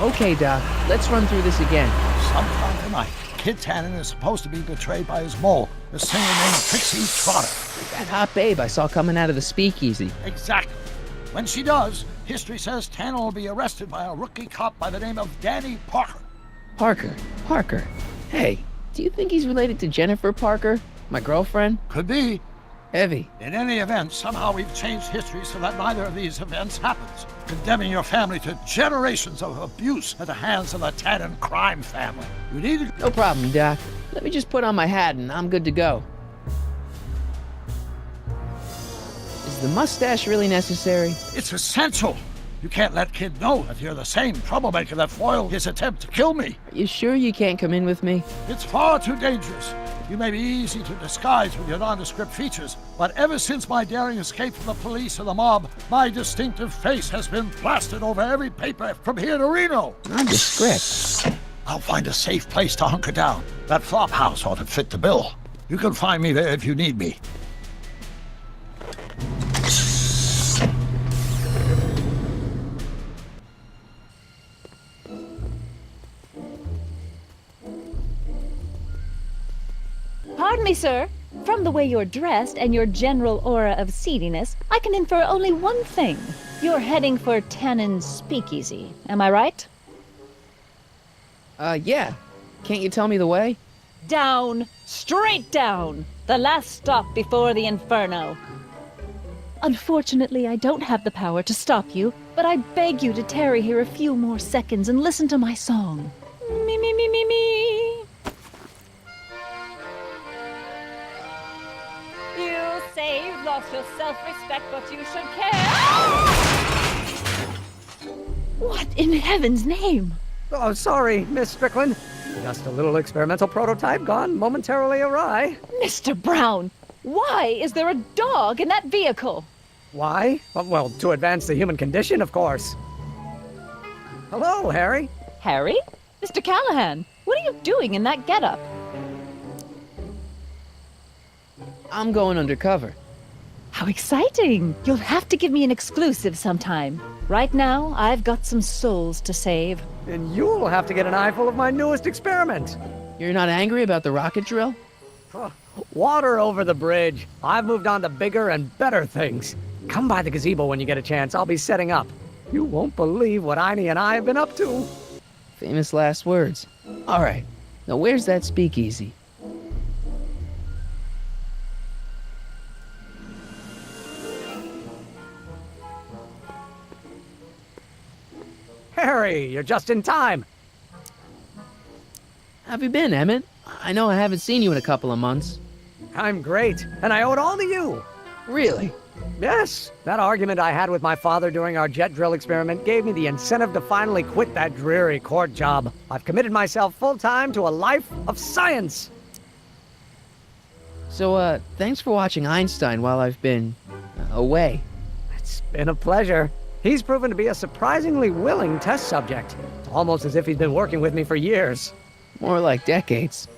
Okay, Doc, let's run through this again. Sometime tonight, Kid Tannen is supposed to be betrayed by his mole, a singer named Trixie Trotter. That hot babe I saw coming out of the speakeasy. Exactly. When she does, history says Tannen will be arrested by a rookie cop by the name of Danny Parker. Parker. Hey, do you think he's related to Jennifer Parker, my girlfriend? Could be. Heavy. In any event, somehow we've changed history so that neither of these events happens, condemning your family to generations of abuse at the hands of the Tannen crime family. You need to... No problem, Doc. Let me just put on my hat and I'm good to go. Is the mustache really necessary? It's essential. You can't let Kid know if you're the same troublemaker that foiled his attempt to kill me. Are you sure you can't come in with me? It's far too dangerous. You may be easy to disguise with your nondescript features, but ever since my daring escape from the police and the mob, my distinctive face has been plastered over every paper from here to Reno. Nondescript? I'll find a safe place to hunker down. That flop house ought to fit the bill. You can find me there if you need me. Pardon me, sir. From the way you're dressed and your general aura of seediness, I can infer only one thing. You're heading for Tannen's speakeasy. Am I right? Yeah. Can't you tell me the way? Down. Straight down. The last stop before the inferno. Unfortunately, I don't have the power to stop you, but I beg you to tarry here a few more seconds and listen to my song. Me, me, me, me, me. You say you've lost your self-respect, but you should care. What in heaven's name? Oh, sorry, Miss Strickland. Just a little experimental prototype gone momentarily awry. Mr. Brown, why is there a dog in that vehicle? Why? Well, to advance the human condition, of course. Hello, Harry. Harry? Mr. Callahan, what are you doing in that getup? I'm going undercover. How exciting! You'll have to give me an exclusive sometime. Right now, I've got some souls to save. And you'll have to get an eyeful of my newest experiment. You're not angry about the rocket drill? Water over the bridge. I've moved on to bigger and better things. Come by the gazebo when you get a chance. I'll be setting up. You won't believe what Einie and I have been up to. Famous last words. All right. Now where's that speakeasy? Harry, you're just in time. How have you been, Emmett? I know I haven't seen you in a couple of months. I'm great, and I owe it all to you. Really? Yes, that argument I had with my father during our jet drill experiment gave me the incentive to finally quit that dreary court job. I've committed myself full-time to a life of science. So, thanks for watching Einstein while I've been away. It's been a pleasure. He's proven to be a surprisingly willing test subject. It's almost as if he's been working with me for years. More like decades.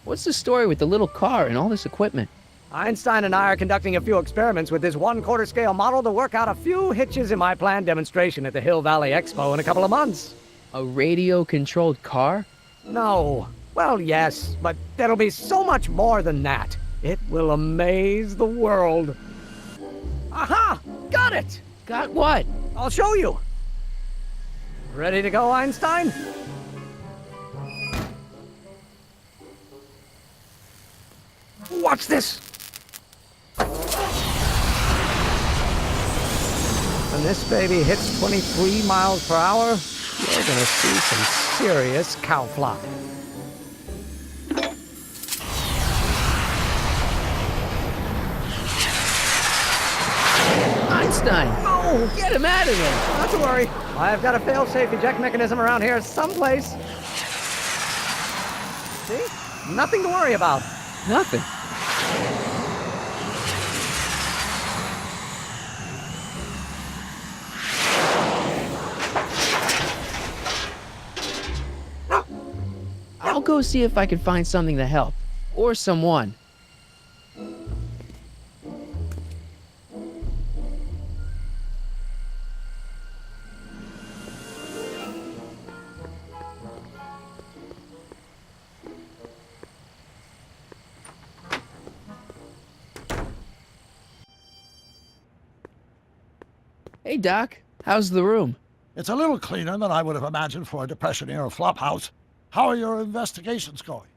What's the story with the little car and all this equipment? Einstein and I are conducting a few experiments with this 1/4 scale model to work out a few hitches in my planned demonstration at the Hill Valley Expo in a couple of months. A radio-controlled car? No. Well, yes, but there'll be so much more than that. It will amaze the world. Aha! Got it! Got what? I'll show you. Ready to go, Einstein? Watch this! When this baby hits 23 miles per hour, you're gonna see some serious cow flop. Einstein! Oh, get him out of there! Not to worry. I've got a fail-safe eject mechanism around here someplace. See? Nothing to worry about. Nothing. I'll go see if I can find something to help. Or someone. Hey, Doc. How's the room? It's a little cleaner than I would have imagined for a Depression-era flophouse. How are your investigations going?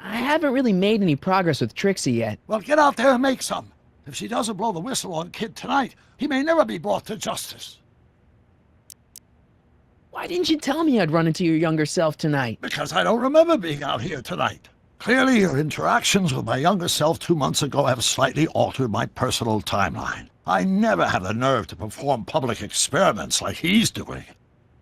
I haven't really made any progress with Trixie yet. Well, get out there and make some. If she doesn't blow the whistle on Kid tonight, he may never be brought to justice. Why didn't you tell me I'd run into your younger self tonight? Because I don't remember being out here tonight. Clearly, your interactions with my younger self 2 months ago have slightly altered my personal timeline. I never had the nerve to perform public experiments like he's doing.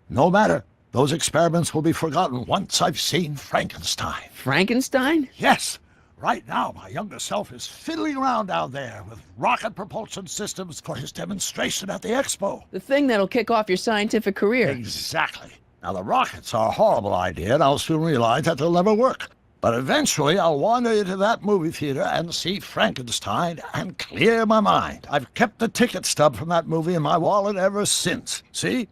No matter. Those experiments will be forgotten once I've seen Frankenstein. Frankenstein? Yes. Right now, my younger self is fiddling around down there with rocket propulsion systems for his demonstration at the expo. The thing that'll kick off your scientific career. Exactly. Now, the rockets are a horrible idea, and I'll soon realize that they'll never work. But eventually, I'll wander into that movie theater and see Frankenstein and clear my mind. I've kept the ticket stub from that movie in my wallet ever since. See?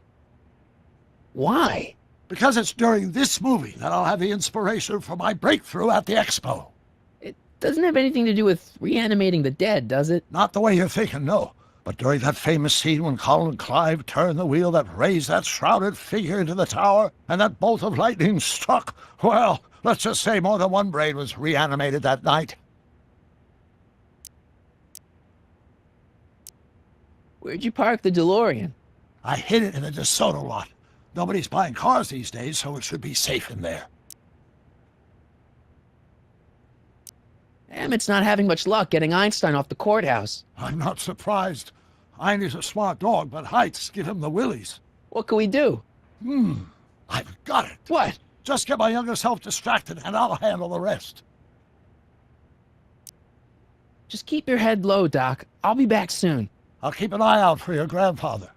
Why? Because it's during this movie that I'll have the inspiration for my breakthrough at the expo. It doesn't have anything to do with reanimating the dead, does it? Not the way you're thinking, no. But during that famous scene when Colin Clive turned the wheel that raised that shrouded figure into the tower, and that bolt of lightning struck, well, let's just say more than one brain was reanimated that night. Where'd you park the DeLorean? I hid it in the DeSoto lot. Nobody's buying cars these days, so it should be safe in there. Emmett's not having much luck getting Einstein off the courthouse. I'm not surprised. Einstein's a smart dog, but heights give him the willies. What can we do? I've got it. What? Just get my younger self distracted, and I'll handle the rest. Just keep your head low, Doc. I'll be back soon. I'll keep an eye out for your grandfather.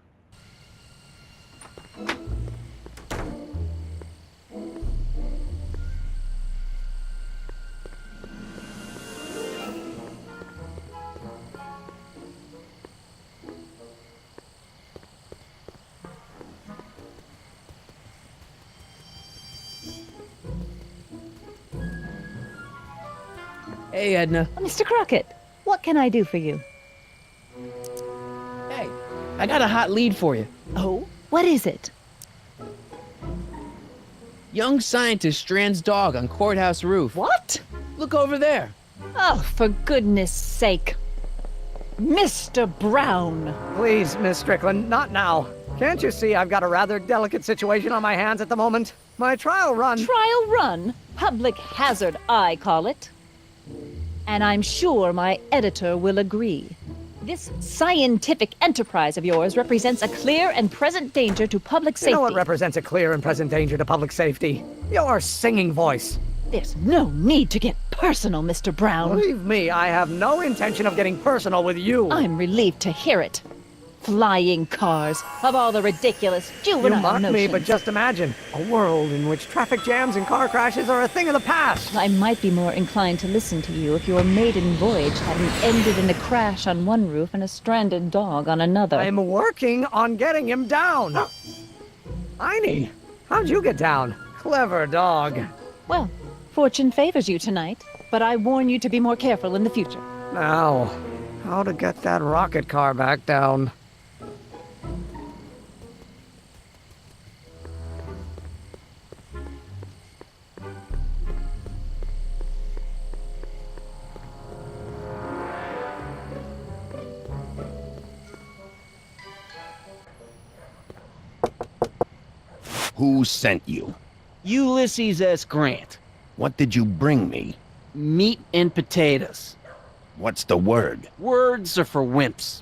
Hey, Edna. Mr. Crockett, what can I do for you? Hey, I got a hot lead for you. Oh? What is it? Young scientist strands dog on courthouse roof. What? Look over there. Oh, for goodness sake. Mr. Brown! Please, Miss Strickland, not now. Can't you see I've got a rather delicate situation on my hands at the moment? My trial run... Trial run? Public hazard, I call it. And I'm sure my editor will agree. This scientific enterprise of yours represents a clear and present danger to public safety. You know what represents a clear and present danger to public safety? Your singing voice. There's no need to get personal, Mr. Brown. Believe me, I have no intention of getting personal with you. I'm relieved to hear it. Flying cars, of all the ridiculous juvenile You mock me, notions. but just imagine a world in which traffic jams and car crashes are a thing of the past. I might be more inclined to listen to you if your maiden voyage hadn't ended in a crash on one roof and a stranded dog on another. I'm working on getting him down. Einie, how'd you get down? Clever dog. Well, fortune favors you tonight, but I warn you to be more careful in the future. Now, how to get that rocket car back down? Who sent you? Ulysses S. Grant. What did you bring me? Meat and potatoes. What's the word? Words are for wimps.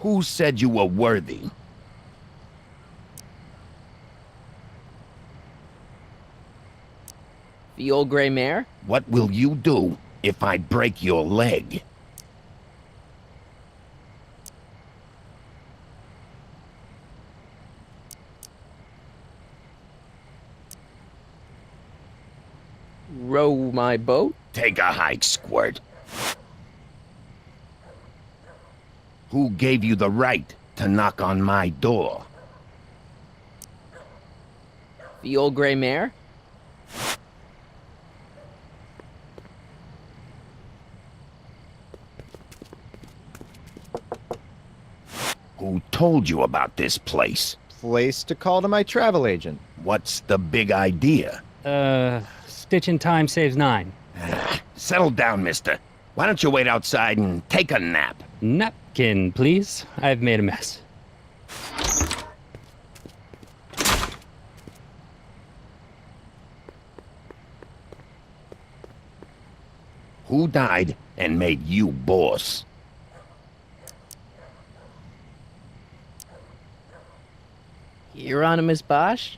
Who said you were worthy? The old gray mare? What will you do if I break your leg? Row my boat? Take a hike, Squirt. Who gave you the right to knock on my door? The old gray mare? Who told you about this place? Place to call to my travel agent. What's the big idea? Stitch in time saves 9. Settle down, mister. Why don't you wait outside and take a nap? Napkin, please. I've made a mess. Who died and made you boss? Hieronymus Bosch?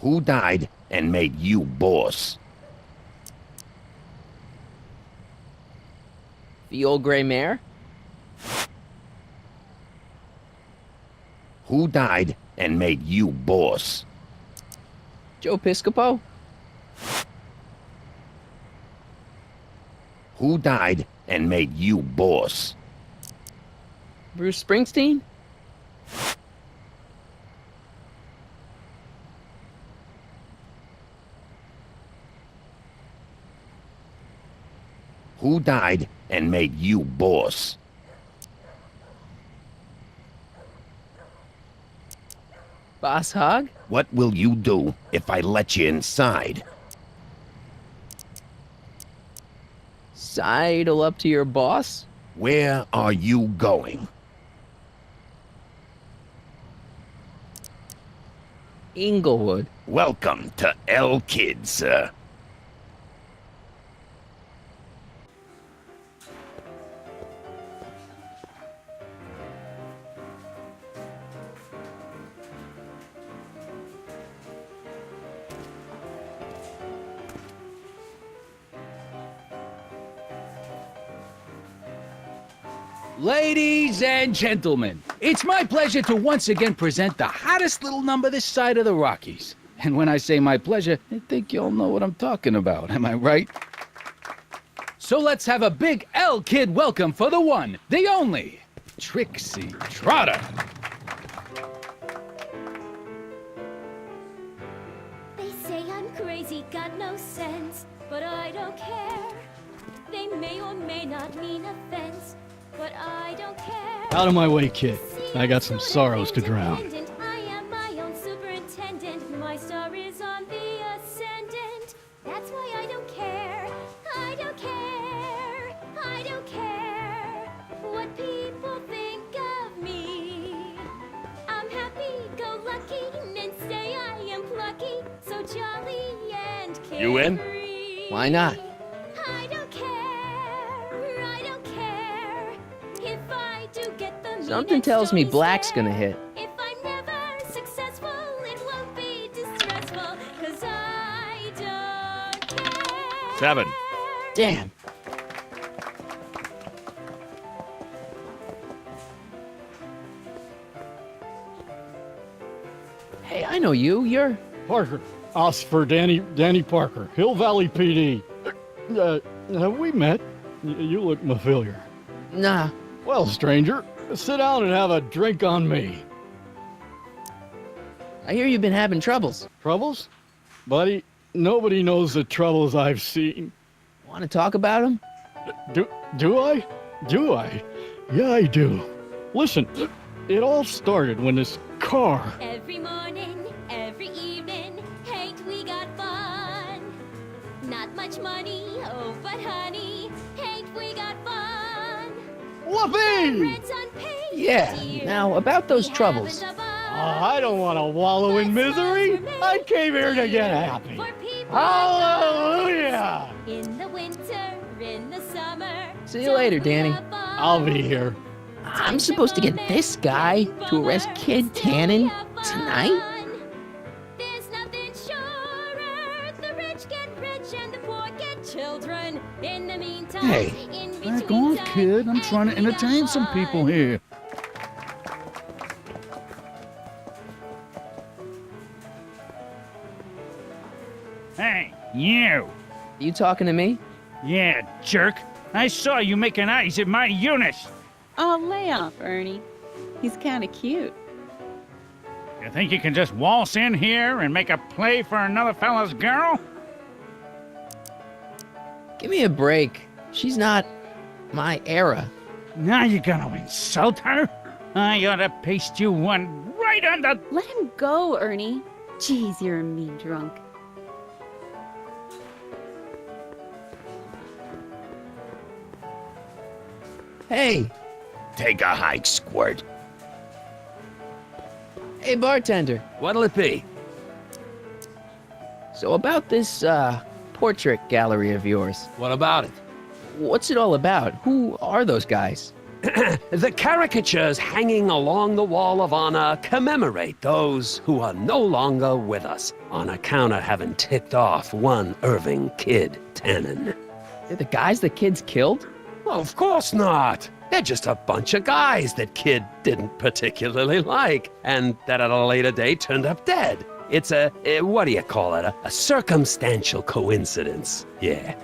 Who died and made you boss? The old gray mare? Who died and made you boss? Joe Piscopo? Who died and made you boss? Bruce Springsteen? Who died and made you boss? Boss Hogg? What will you do if I let you inside? Sidle up to your boss? Where are you going? Inglewood. Welcome to El Kid, sir. Ladies and gentlemen, it's my pleasure to once again present the hottest little number this side of the Rockies. And when I say my pleasure, I think you all know what I'm talking about, am I right? So let's have a big El Kid welcome for the one, the only, Trixie Trotter. They say I'm crazy, got no sense, but I don't care. They may or may not mean offense, but I don't care. Out of my way, kid. I got some sorrows to drown. I am my own superintendent. My star is on the ascendant. That's why I don't care. I don't care. I don't care what people think of me. I'm happy-go-lucky and say I am plucky, so jolly and carefree. You in? Why not? I don't care. I don't care if I do get the Something tells me Black's gonna hit. If I'm never successful, it won't be distressful, 'cause I don't care. 7. Damn. Hey, I know you. You're... Parker. Oscar Danny Parker. Hill Valley PD. Have we met? You look familiar. Nah. Well, stranger, sit down and have a drink on me. I hear you've been having troubles. Troubles? Buddy, nobody knows the troubles I've seen. Want to talk about them? Do I? Do I? Yeah, I do. Listen, it all started when this car... Every morning, every evening, ain't we got fun? Not much money, oh, but honey, ain't we got fun? Whoopee! Rent's unpaid, Yeah. dear. Now, about those We troubles. haven't a bun. I don't want to wallow in misery. I came here to get happy. For people Hallelujah! in the winter, in the summer. See you later, Danny. I'll be here. I'm supposed to get this guy to arrest Kid Tannen tonight? There's nothing surer. The rich get rich and the poor get children. In the meantime, Hey, in back between on, time, kid. I'm trying to and we entertain got some people fun. here. Hey, you! You talking to me? Yeah, jerk. I saw you making eyes at my Eunice. Oh, lay off, Ernie. He's kind of cute. You think you can just waltz in here and make a play for another fella's girl? Give me a break. She's not my era. Now you're gonna insult her? I ought to paste you one right on the... Let him go, Ernie. Jeez, you're a mean drunk. Hey, Take a hike, Squirt. hey, bartender. What'll it be? So about this, portrait gallery of yours. What about it? What's it all about? Who are those guys? The caricatures hanging along the wall of honor commemorate those who are no longer with us on account of having ticked off one Irving Kid Tannen. They're the guys the kids killed? Well, of course not. They're just a bunch of guys that Kid didn't particularly like, and that at a later date turned up dead. It's what do you call it? A circumstantial coincidence. Yeah.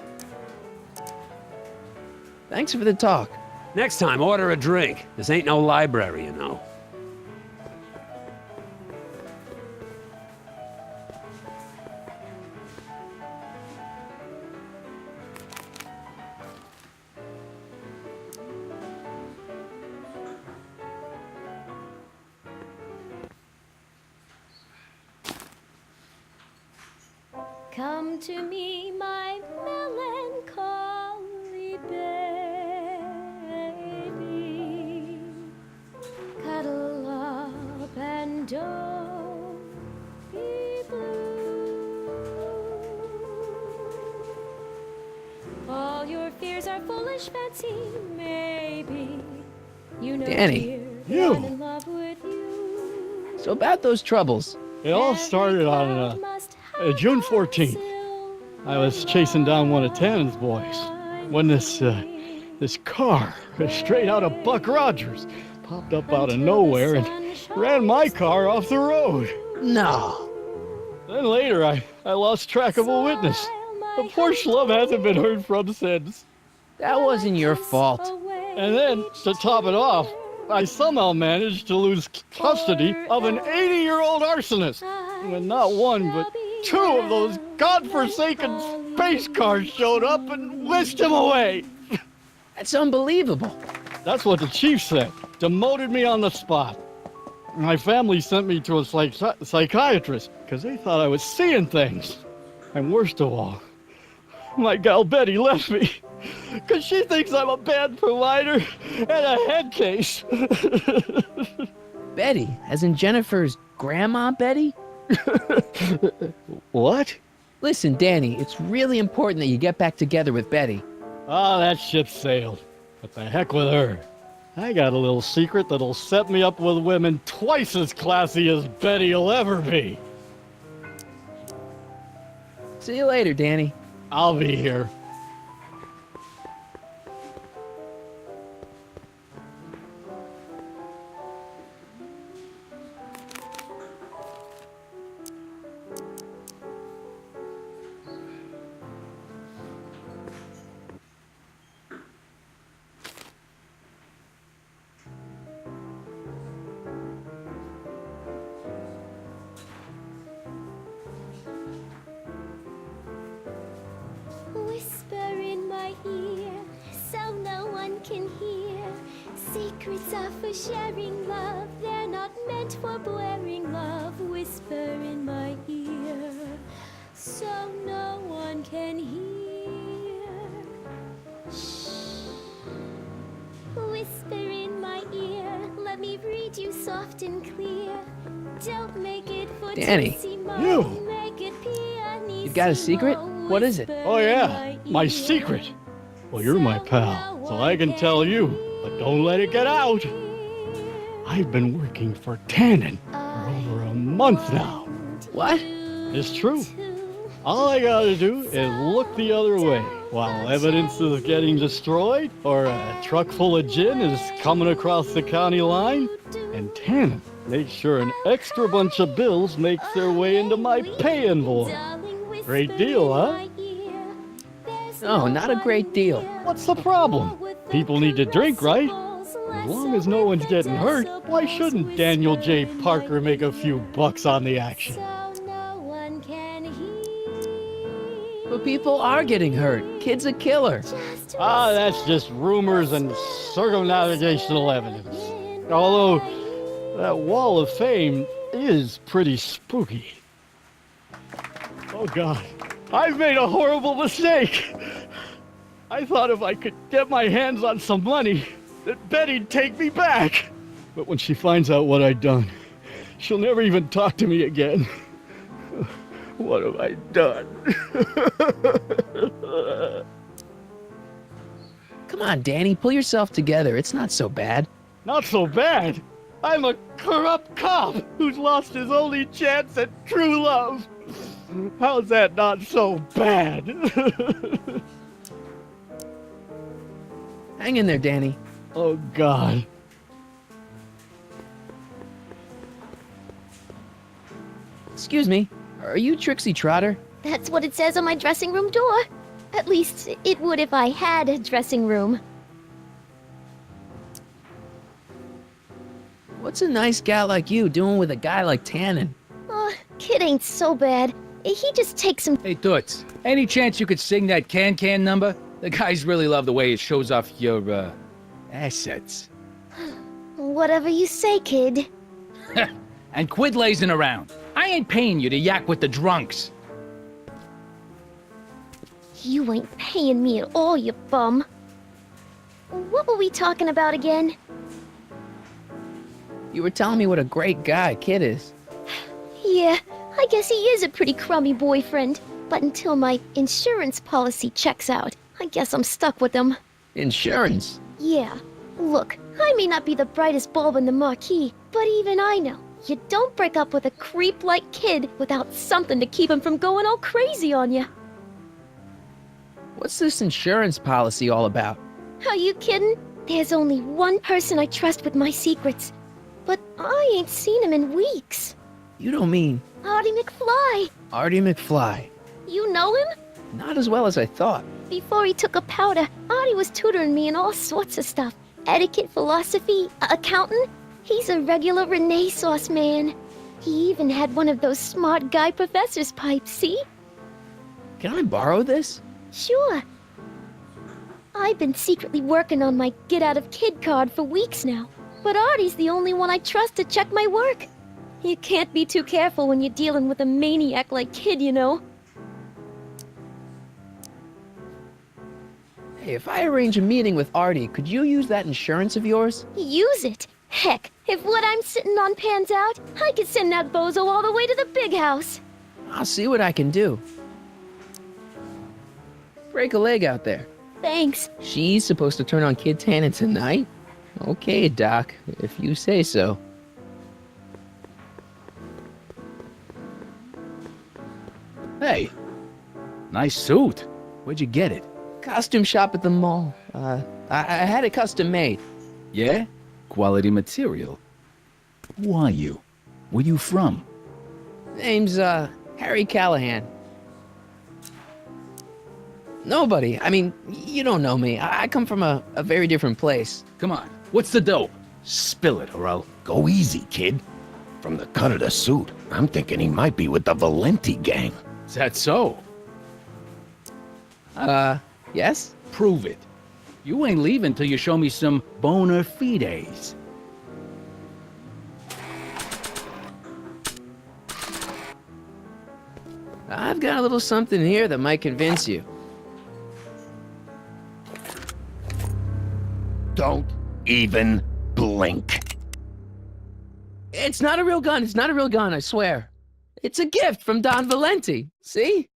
Thanks for the talk. Next time, order a drink. This ain't no library, you know. Come to me, my melancholy baby. Cuddle up and don't be blue. All your fears are foolish fancy, maybe. You know, Danny. dear, I'm in love with you. So about those troubles. It all started on June 14th. I was chasing down one of Tannen's boys when this car, straight out of Buck Rogers, popped up out of nowhere and ran my car off the road. No. Then later, I lost track of a witness. The poor schlub hasn't been heard from since. That wasn't your fault. And then, to top it off, I somehow managed to lose custody of an 80-year-old arsonist. And not one, but two of those godforsaken space cars showed up and whisked him away. That's unbelievable. That's what the chief said. Demoted me on the spot. My family sent me to a psychiatrist because they thought I was seeing things. And worst of all, my gal Betty left me because she thinks I'm a bad provider and a head case. Betty, as in Jennifer's grandma Betty? What? Listen, Danny, it's really important that you get back together with Betty. Ah, that ship sailed. What the heck with her? I got a little secret that'll set me up with women twice as classy as Betty will ever be. See you later, Danny. I'll be here. Whisper in my ear so no one can hear. Secrets are for sharing love, they're not meant for blaring love. Whisper in my ear so no one can hear. Shh. Whisper in my ear, let me read you soft and clear. Don't make it for Danny, you. Make it pianissimo. You got a secret? What is it? Oh yeah, my secret. Well, you're my pal, so I can tell you, but don't let it get out. I've been working for Tannen for over a month now. What? It's true. All I gotta do is look the other way while evidence is getting destroyed or a truck full of gin is coming across the county line, and Tannen makes sure an extra bunch of bills makes their way into my pay envelope. Great deal, huh? No, not a great deal. What's the problem? People need to drink, right? As long as no one's getting hurt, why shouldn't Daniel J. Parker make a few bucks on the action? But people are getting hurt. Kid's a killer. Ah, that's just rumors and circumnavigational evidence. Although, that wall of fame is pretty spooky. Oh God, I've made a horrible mistake. I thought if I could get my hands on some money, that Betty'd take me back. But when she finds out what I'd done, she'll never even talk to me again. What have I done? Come on, Danny, pull yourself together. It's not so bad. Not so bad. I'm a corrupt cop who's lost his only chance at true love. How's that not so bad? Hang in there, Danny. Oh, God. Excuse me, are you Trixie Trotter? That's what it says on my dressing room door. At least, it would if I had a dressing room. What's a nice gal like you doing with a guy like Tannen? Kid ain't so bad. He just takes some... Hey, Toots, any chance you could sing that can number? The guys really love the way it shows off your, assets. Whatever you say, kid. And quit lazing around. I ain't paying you to yak with the drunks. You ain't paying me at all, you bum. What were we talking about again? You were telling me what a great guy Kid is. Yeah, I guess he is a pretty crummy boyfriend. But until my insurance policy checks out, I guess I'm stuck with him. Insurance? Yeah. Look, I may not be the brightest bulb in the marquee, but even I know you don't break up with a creep like Kid without something to keep him from going all crazy on you. What's this insurance policy all about? Are you kidding? There's only one person I trust with my secrets. But I ain't seen him in weeks. You don't mean... Artie McFly. Artie McFly. You know him? Not as well as I thought. Before he took a powder, Artie was tutoring me in all sorts of stuff. Etiquette, philosophy, accounting. He's a regular Renaissance man. He even had one of those smart guy professor's pipes, see? Can I borrow this? Sure. I've been secretly working on my Get Out of Kid card for weeks now. But Artie's the only one I trust to check my work. You can't be too careful when you're dealing with a maniac like Kid, you know. Hey, if I arrange a meeting with Artie, could you use that insurance of yours? Use it? Heck, if what I'm sitting on pans out, I could send that bozo all the way to the big house. I'll see what I can do. Break a leg out there. Thanks. She's supposed to turn on Kid Tannen tonight? Okay, Doc, if you say so. Hey, nice suit. Where'd you get it? Costume shop at the mall. I had it custom made. Yeah? Quality material. Who are you? Where you from? Name's, Harry Callahan. Nobody. I mean, you don't know me. I come from a very different place. Come on, what's the dope? Spill it, or I'll... Go easy, kid. From the cut of the suit, I'm thinking he might be with the Valenti gang. Is that so? Yes? Prove it. You ain't leaving till you show me some bona fides. I've got a little something here that might convince you. Don't even blink. It's not a real gun. It's not a real gun, I swear. It's a gift from Don Valenti. See?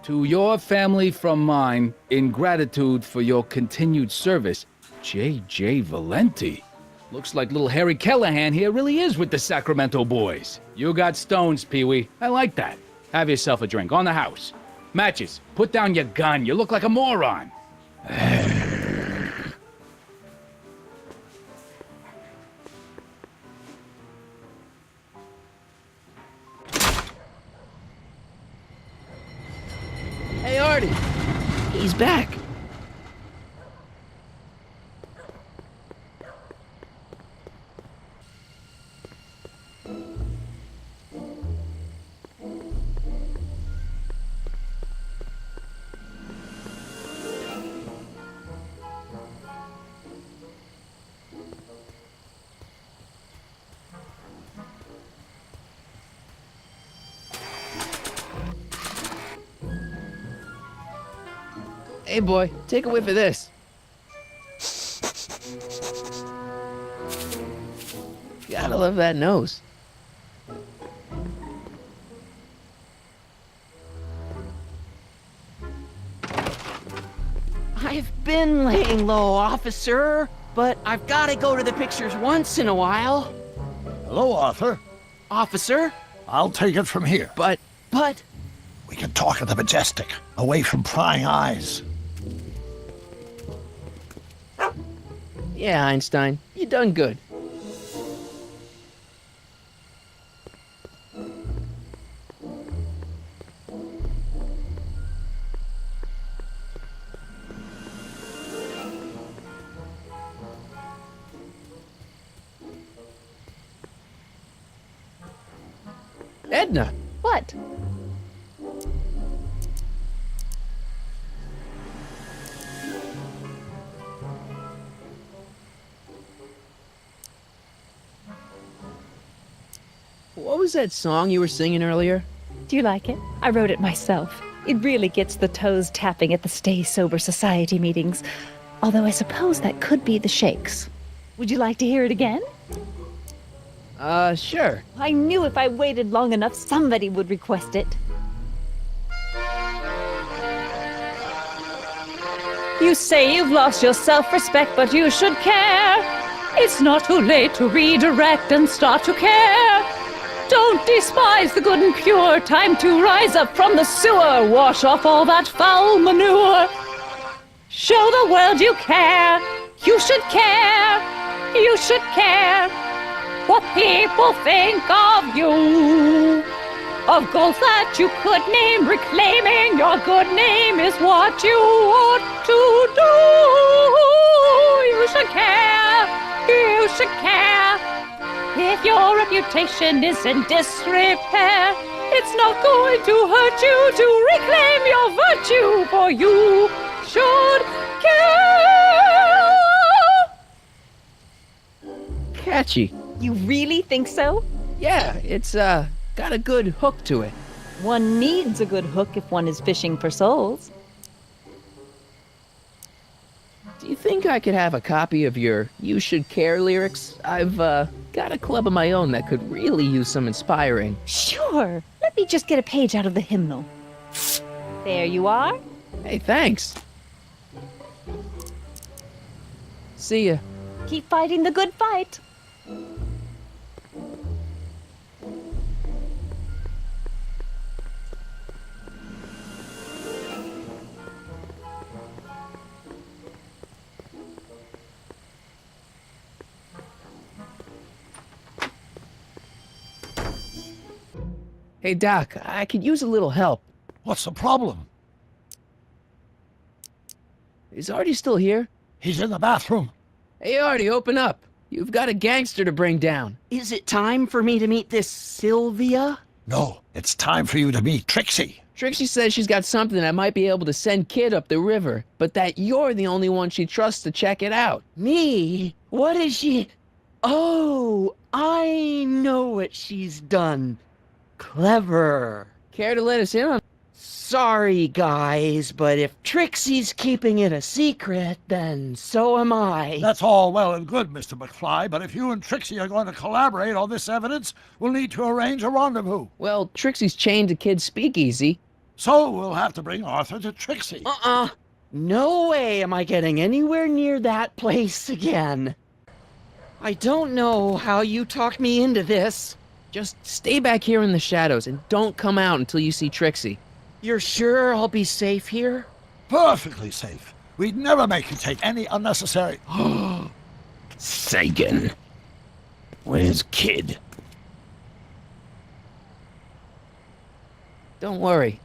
To your family from mine, in gratitude for your continued service, J.J. Valenti. Looks like little Harry Callahan here really is with the Sacramento boys. You got stones, Pee-wee. I like that. Have yourself a drink on the house. Matches, put down your gun. You look like a moron. Hey, Artie. He's back. Hey, boy, take a whiff of this. Gotta love that nose. I've been laying low, officer, but I've got to go to the pictures once in a while. Hello, Arthur. Officer? I'll take it from here. But... We can talk at the Majestic, away from prying eyes. Yeah, Einstein, you done good. Edna! What? What was that song you were singing earlier? Do you like it? I wrote it myself. It really gets the toes tapping at the Stay Sober Society meetings. Although I suppose that could be the Shakes. Would you like to hear it again? Sure. I knew if I waited long enough, somebody would request it. You say you've lost your self-respect, but you should care. It's not too late to redirect and start to care. Don't despise the good and pure. Time to rise up from the sewer. Wash off all that foul manure. Show the world you care. You should care. You should care. What people think of you. Of goals that you could name. Reclaiming your good name is what you ought to do. You should care. You should care. If your reputation is in disrepair, it's not going to hurt you to reclaim your virtue, for you should care. Catchy. You really think so? Yeah, it's, got a good hook to it. One needs a good hook if one is fishing for souls. Do you think I could have a copy of your You Should Care lyrics? I've, got a club of my own that could really use some inspiring. Sure. Let me just get a page out of the hymnal. There you are. Hey, thanks. See ya. Keep fighting the good fight. Hey, Doc, I could use a little help. What's the problem? Is Artie still here? He's in the bathroom. Hey, Artie, open up. You've got a gangster to bring down. Is it time for me to meet this Sylvia? No, it's time for you to meet Trixie. Trixie says she's got something that might be able to send Kid up the river, but that you're the only one she trusts to check it out. Me? What is she... Oh, I know what she's done. Clever. Care to let us in on... Sorry, guys, but if Trixie's keeping it a secret, then so am I. That's all well and good, Mr. McFly, but if you and Trixie are going to collaborate on this evidence, we'll need to arrange a rendezvous. Well, Trixie's chained to Kid's speakeasy. So we'll have to bring Arthur to Trixie. No way am I getting anywhere near that place again. I don't know how you talked me into this. Just stay back here in the shadows and don't come out until you see Trixie. You're sure I'll be safe here? Perfectly safe. We'd never make you take any unnecessary... Sagan. Where's Kid? Don't worry.